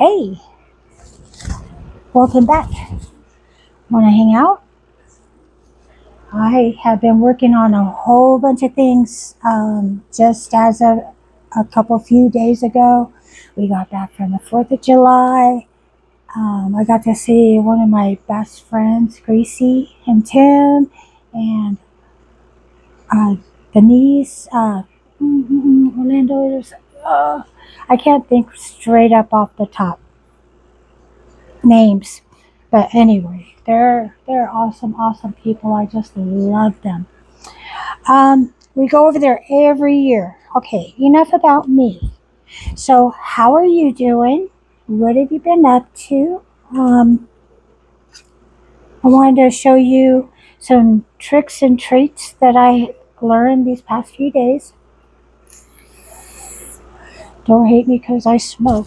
Hey, welcome back. Want to hang out? I have been working on a whole bunch of things. Just as a couple few days ago, we got back from the 4th of July. I got to see one of my best friends, Gracie and Tim, and uh, Denise, Orlando. I can't think straight up off the top names. But anyway, they're awesome people. I just love them. We go over there every year. Okay, enough about me. So, how are you doing? What have you been up to? I wanted to show you some tricks and treats that I learned these past few days. Don't hate me because I smoke.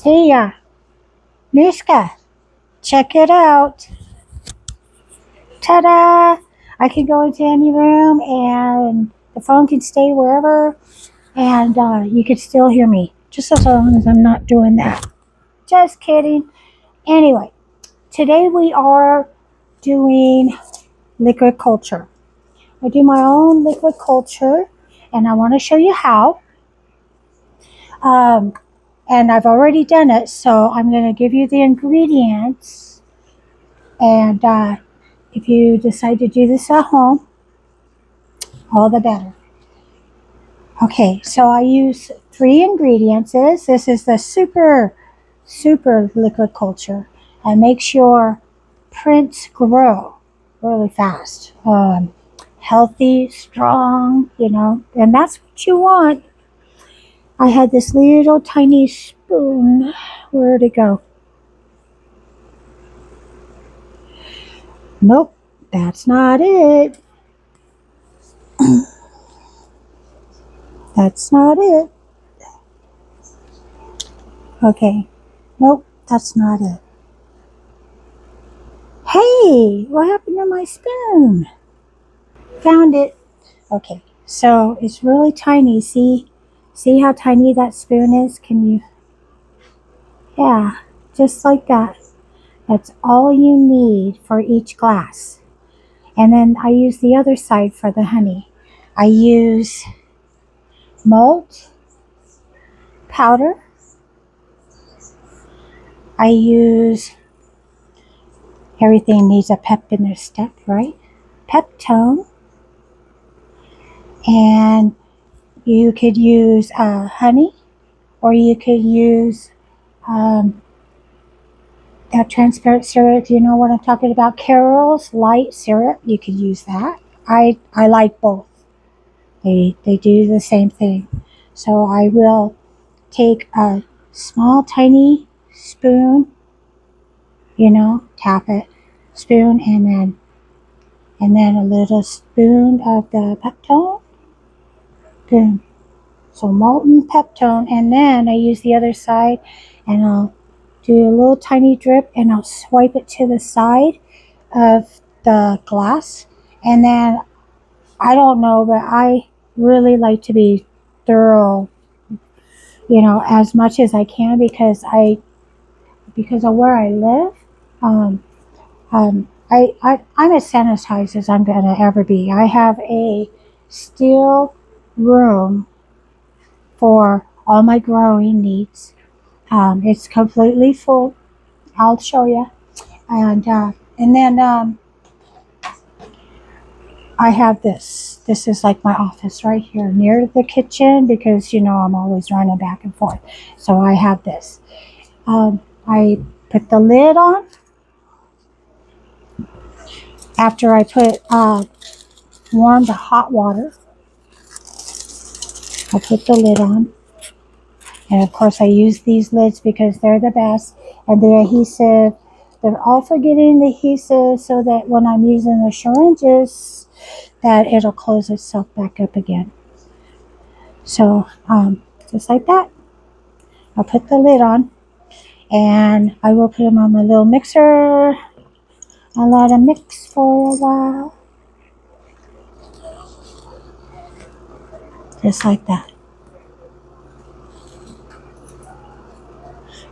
Hey, Miska, check it out. Ta-da! I can go into any room and the phone can stay wherever and you can still hear me. Just as long as I'm not doing that. Just kidding. Anyway, today we are doing liquid culture. I do my own liquid culture and I want to show you how. Um, and I've already done it, so I'm going to give you the ingredients. And if you decide to do this at home, all the better. Okay, so I use 3 ingredients. This is the super liquid culture and makes your prints grow really fast. Healthy, strong, and that's what you want. I had this little tiny spoon. Where'd it go? Nope, that's not it. That's not it. Okay, nope, that's not it. Hey, what happened to my spoon? Found it. Okay, so it's really tiny. See how tiny that spoon is? Can you? Yeah, just like that. That's all you need for each glass. And then I use the other side for the honey. I use malt powder. I use, everything needs a pep in their step, right? Peptone. And you could use honey, or you could use that transparent syrup. You know what I'm talking about? Carol's light syrup. You could use that. I like both. They do the same thing. So I will take a small tiny spoon, tap it, spoon, and then a little spoon of the Peptone. Boom. So molten Peptone, and then I use the other side, and I'll do a little tiny drip, and I'll swipe it to the side of the glass, and then I don't know, but I really like to be thorough, as much as I can because of where I live. Um, I'm as sanitized as I'm gonna ever be. I have a steel room for all my growing needs. It's completely full. I'll show you, and then I have this. This is like my office right here near the kitchen because I'm always running back and forth. So I have this. I put the lid on after I put warm to hot water. I put the lid on, and of course I use these lids because they're the best, and they're adhesive. They're also getting adhesive so that when I'm using the syringes, that it'll close itself back up again. So just like that, I'll put the lid on, and I will put them on my little mixer. I let them mix for a while, just like that.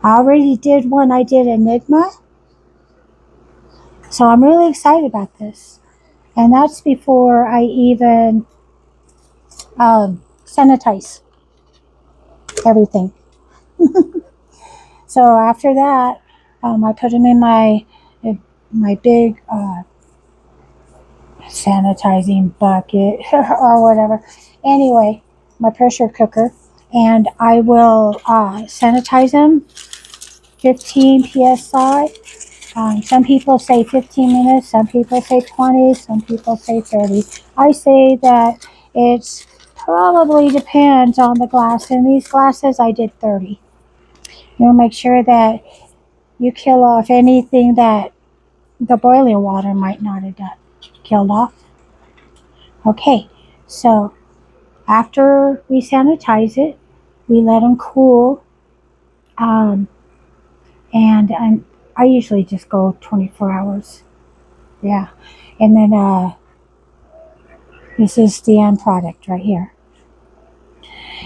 I already did one. I did Enigma. So I'm really excited about this. And that's before I even sanitize everything. So after that, I put them in my big sanitizing bucket or whatever. Anyway, my pressure cooker, and I will sanitize them 15 psi. Some people say 15 minutes, some people say 20, some people say 30. I say that it's probably depends on the glass. In these glasses, I did 30. You'll make sure that you kill off anything that the boiling water might not have done. Killed off. Okay, so after we sanitize it, we let them cool. Um, and I usually just go 24 hours. Yeah. And then this is the end product right here.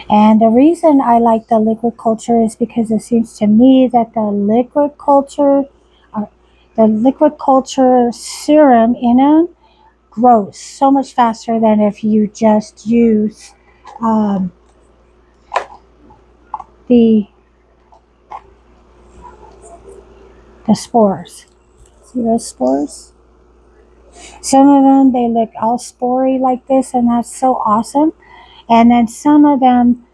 And the reason I like the liquid culture is because it seems to me that the liquid culture serum in them grows so much faster than if you just use um, the spores. See those spores? Some of them, they look all spory like this, and that's so awesome. And then some of them,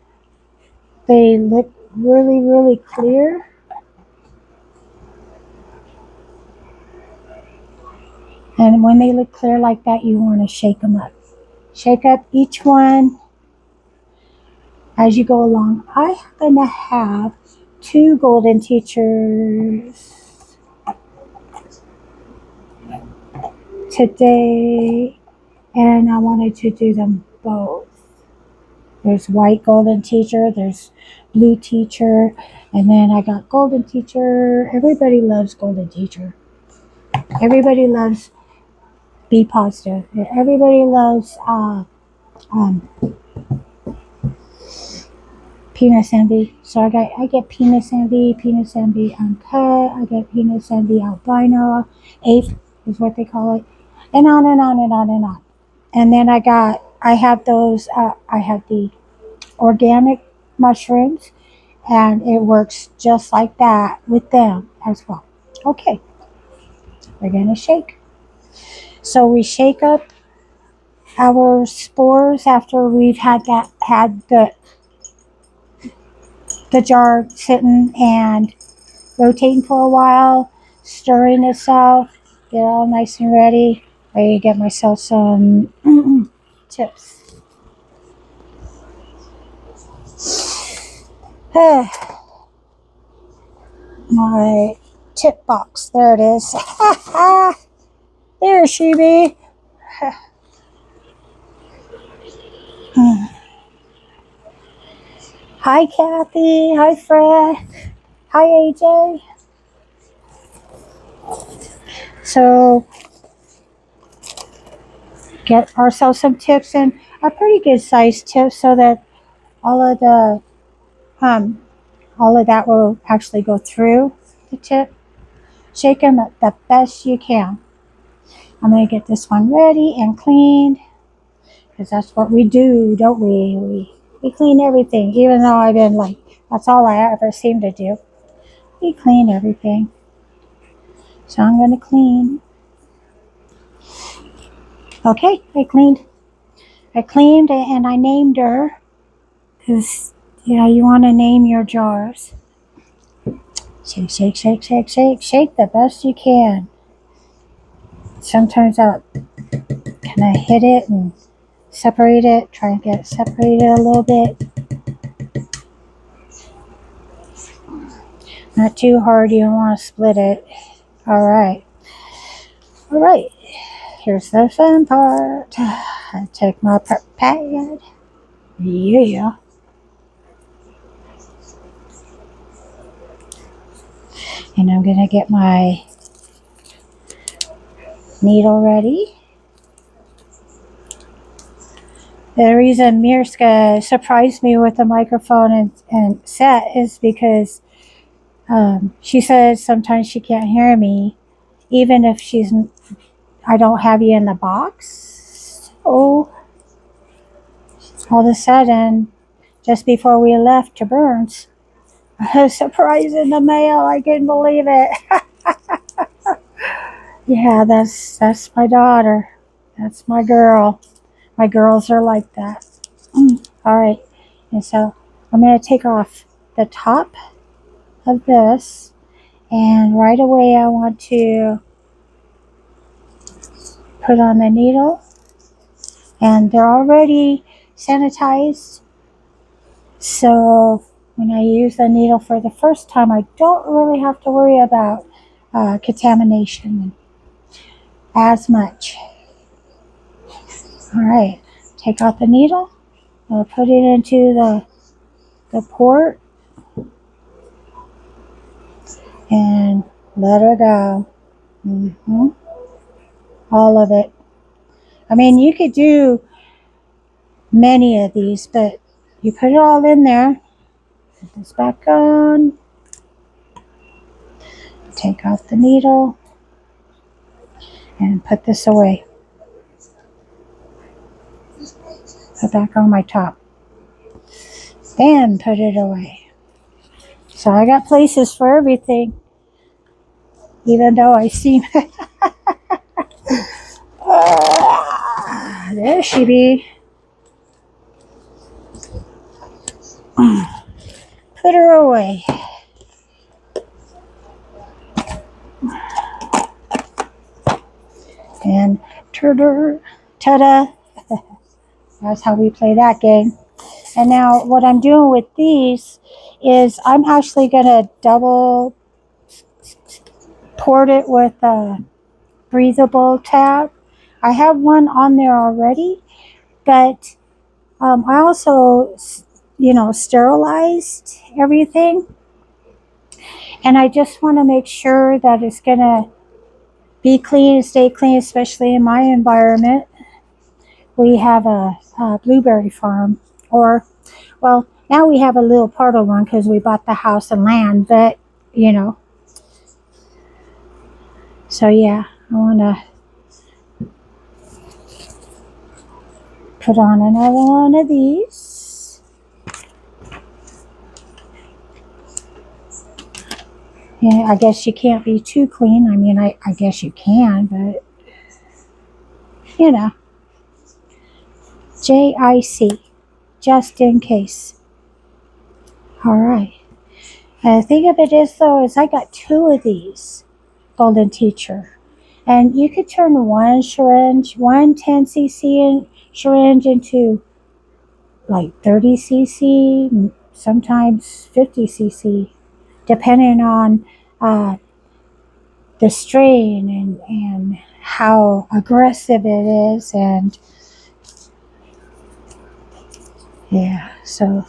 they look really, really clear. And when they look clear like that, you want to shake them up. Shake up each one as you go along. I happen to have 2 golden teachers today, and I wanted to do them both. There's white golden teacher, there's blue teacher, and then I got golden teacher. Everybody loves golden teacher. Everybody loves be positive. Everybody loves um, penis envy. So I get penis envy uncut. I get penis envy albino. Ape is what they call it, and on and on and on and on. And then I have those. I have the organic mushrooms, and it works just like that with them as well. Okay, we're gonna shake. So we shake up our spores after we've had the jar sitting and rotating for a while, stirring itself, get all nice and ready. I get myself some chips. My tip box, there it is. There she be. Hi Kathy, hi Fred, hi AJ. So get ourselves some tips, and a pretty good sized tip so that all of the all of that will actually go through the tip. Shake them the best you can. I'm going to get this one ready and cleaned, because that's what we do, don't we? We clean everything, even though I've been like, that's all I ever seem to do. We clean everything. So I'm going to clean. Okay, I cleaned and I named her, because you want to name your jars. Shake, shake, shake, shake, shake, shake the best you can. Sometimes I'll kind of hit it and separate it, try and get it separated a little bit. Not too hard, you don't want to split it. Alright, here's the fun part. I take my pad. Yeah. And I'm going to get my needle ready. The reason Mirska surprised me with the microphone and set is because She says sometimes she can't hear me, even if I don't have you in the box. So all of a sudden, just before we left to Burns, a surprise in the mail. I couldn't believe it. Yeah, that's my daughter. That's my girl. My girls are like that. All right, and so I'm going to take off the top of this, and right away I want to put on the needle, and they're already sanitized, so when I use the needle for the first time, I don't really have to worry about contamination as much. All right, take out the needle, I'll put it into the port, and let her go. All of it. I mean, you could do many of these, but you put it all in there. Put this back on. Take out the needle and put this away. Put back on my top. Then put it away. So I got places for everything, even though I seem... There she be. Put her away. And ta-da. That's how we play that game. And now what I'm doing with these is I'm actually going to double port it with a breathable tab. I have one on there already, but I also, sterilized everything. And I just want to make sure that it's going to be clean and stay clean, especially in my environment. We have a blueberry farm, well, now we have a little part of one because we bought the house and land, but, so yeah, I want to put on another one of these. Yeah, I guess you can't be too clean. I mean, I guess you can, but, JIC, just in case. All right. And the thing of it is, though, is I got 2 of these Golden Teacher. And you could turn one 10cc syringe into like 30cc, sometimes 50cc, depending on the strain and how aggressive it is. And yeah, so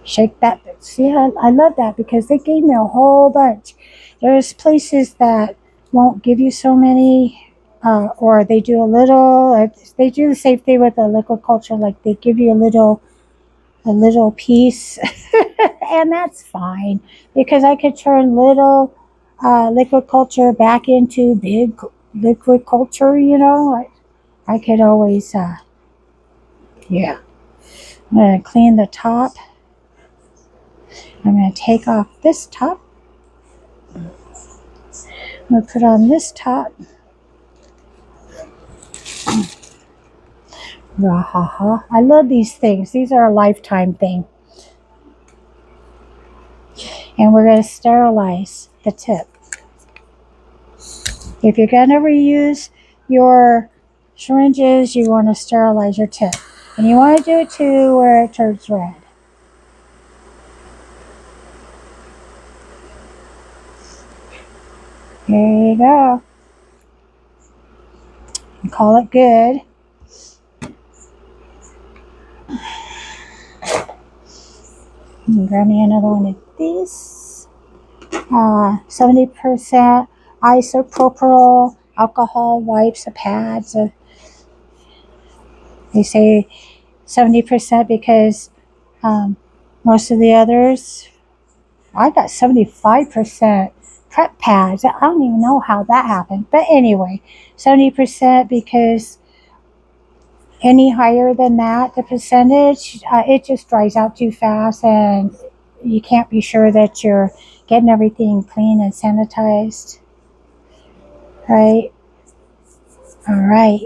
shake that. See, I love that because they gave me a whole bunch. There's places that won't give you so many, or they do a little. They do the same thing with the liquid culture, like they give you a little piece, and that's fine because I could turn little liquid culture back into big liquid culture. I could always, yeah. I'm gonna clean the top. I'm going to take off this top. I'm going to put on this top. I love these things. These are a lifetime thing. And we're going to sterilize the tip. If you're going to reuse your syringes, you want to sterilize your tip. And you want to do it too where it turns red. There you go. And call it good. And grab me another one of these. 70% isopropyl alcohol wipes or pads. They say 70% because Most of the others, I got 75% prep pads. I don't even know how that happened. But anyway, 70% because any higher than that, the percentage, it just dries out too fast and you can't be sure that you're getting everything clean and sanitized. Right? All right.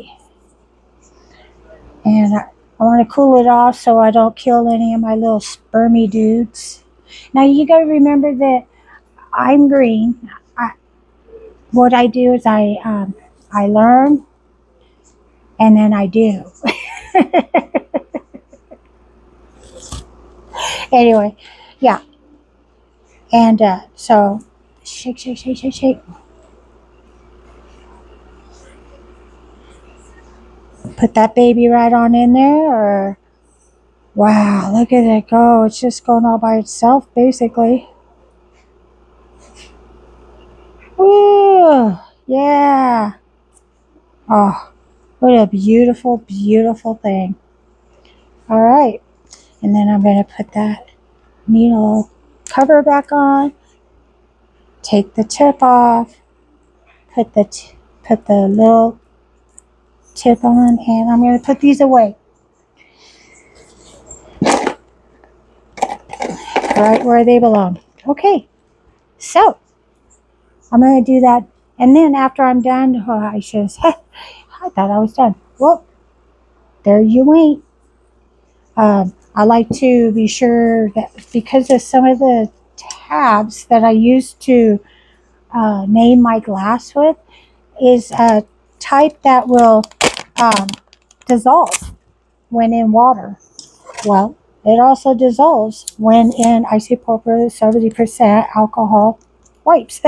And I want to cool it off so I don't kill any of my little spermy dudes. Now you got to remember that I'm green. What I do is I learn and then I do. Anyway, yeah. And so shake, shake, shake, shake, shake. Put that baby right on in there. Or wow, look at it go. It's just going all by itself, basically. Ooh, yeah. Oh, what a beautiful, beautiful thing. All right. And then I'm going to put that needle cover back on. Take the tip off. Put the little tip on, and I'm going to put these away right where they belong. Okay, so I'm going to do that, and then after I'm done, oh, I should say, I thought I was done. Well, there you ain't. I like to be sure that because of some of the tabs that I used to name my glass with is a type that will um, dissolve when in water. Well, it also dissolves when in isopropyl 70% alcohol wipes.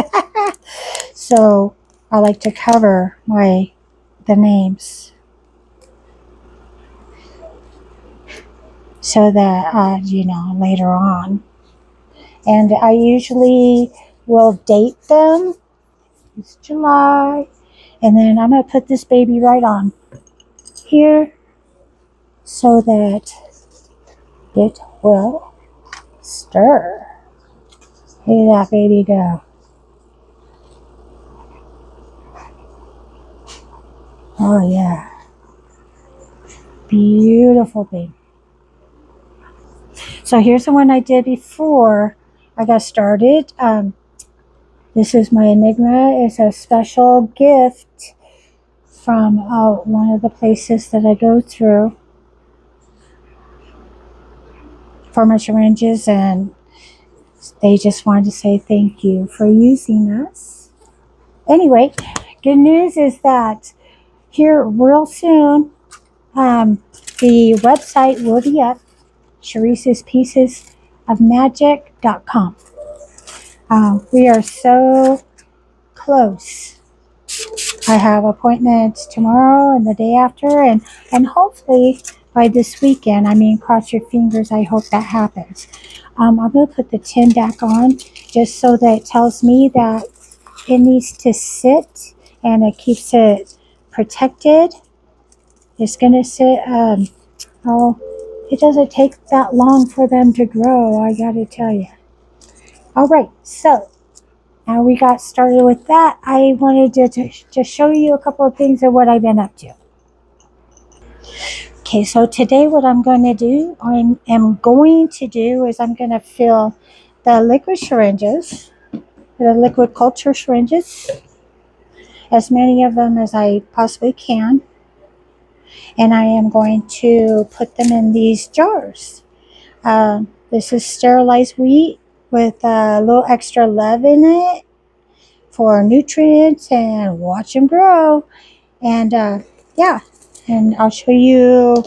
So I like to cover the names so that later on. And I usually will date them. It's July, and then I'm gonna put this baby right on here so that it will stir. Look at that baby go. Oh yeah. Beautiful baby. So here's the one I did before I got started. This is my Enigma. It's a special gift from one of the places that I go through for my syringes, and they just wanted to say thank you for using us. Anyway, good news is that here real soon, the website will be up, Cherise'sPiecesOfMagic.com. We are so close. I have appointments tomorrow and the day after, and hopefully by this weekend. I mean, cross your fingers. I hope that happens. I'm going to put the tin back on just so that it tells me that it needs to sit and it keeps it protected. It's going to sit. It doesn't take that long for them to grow, I got to tell you. All right, so now we got started with that. I wanted to just show you a couple of things of what I've been up to. Okay, so today what I'm going to do is I'm going to fill the liquid syringes, the liquid culture syringes, as many of them as I possibly can. And I am going to put them in these jars. This is sterilized wheat with a little extra love in it for nutrients and watch them grow. And yeah, and I'll show you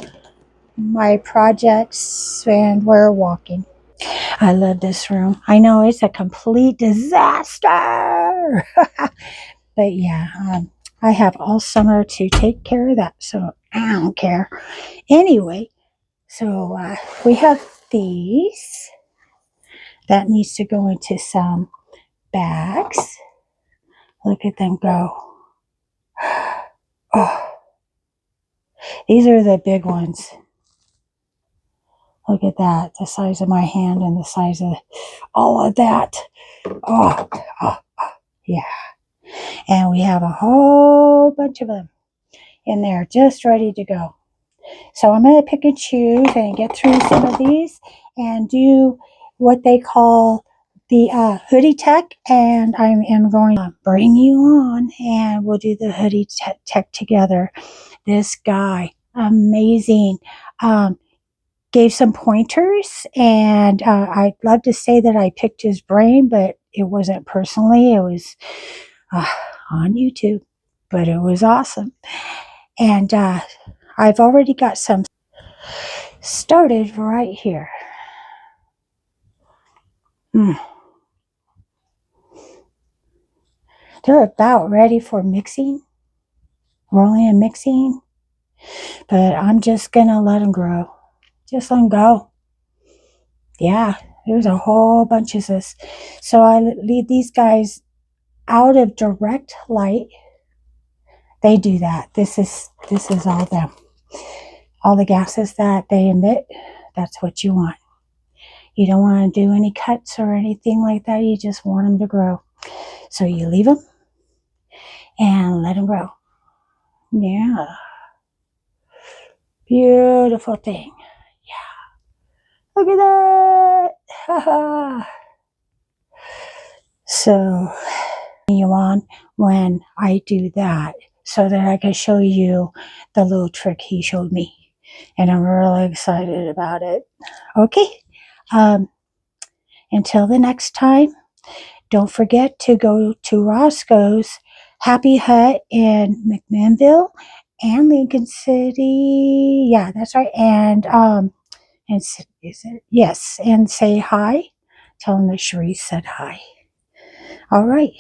my projects and where we're walking. I love this room. I know it's a complete disaster. But yeah, I have all summer to take care of that, so I don't care. Anyway, so we have these. That needs to go into some bags. Look at them go. Oh, these are the big ones. Look at that, the size of my hand and the size of all of that. Oh, oh, yeah. And we have a whole bunch of them in there just ready to go. So I'm going to pick and choose and get through some of these and do what they call the hoodie tech. And I am going to bring you on and we'll do the hoodie tech together. This guy, amazing. Gave some pointers, and I'd love to say that I picked his brain, but it wasn't personally. It was uh, on YouTube, but it was awesome. And I've already got some started right here. Mm. They're about ready for mixing, rolling and mixing, but I'm just going to let them grow. Just let them go. Yeah, there's a whole bunch of this. So I leave these guys out of direct light. They do that. This is all them. All the gases that they emit, that's what you want. You don't want to do any cuts or anything like that. You just want them to grow. So you leave them and let them grow. Yeah. Beautiful thing. Yeah. Look at that. So you on when I do that so that I can show you the little trick he showed me. And I'm really excited about it. Okay. Until the next time, don't forget to go to Roscoe's Happy Hut in McMinnville and Lincoln City. Yeah, that's right. And is it? Yes, and say hi. Tell them that Cherise said hi. All right.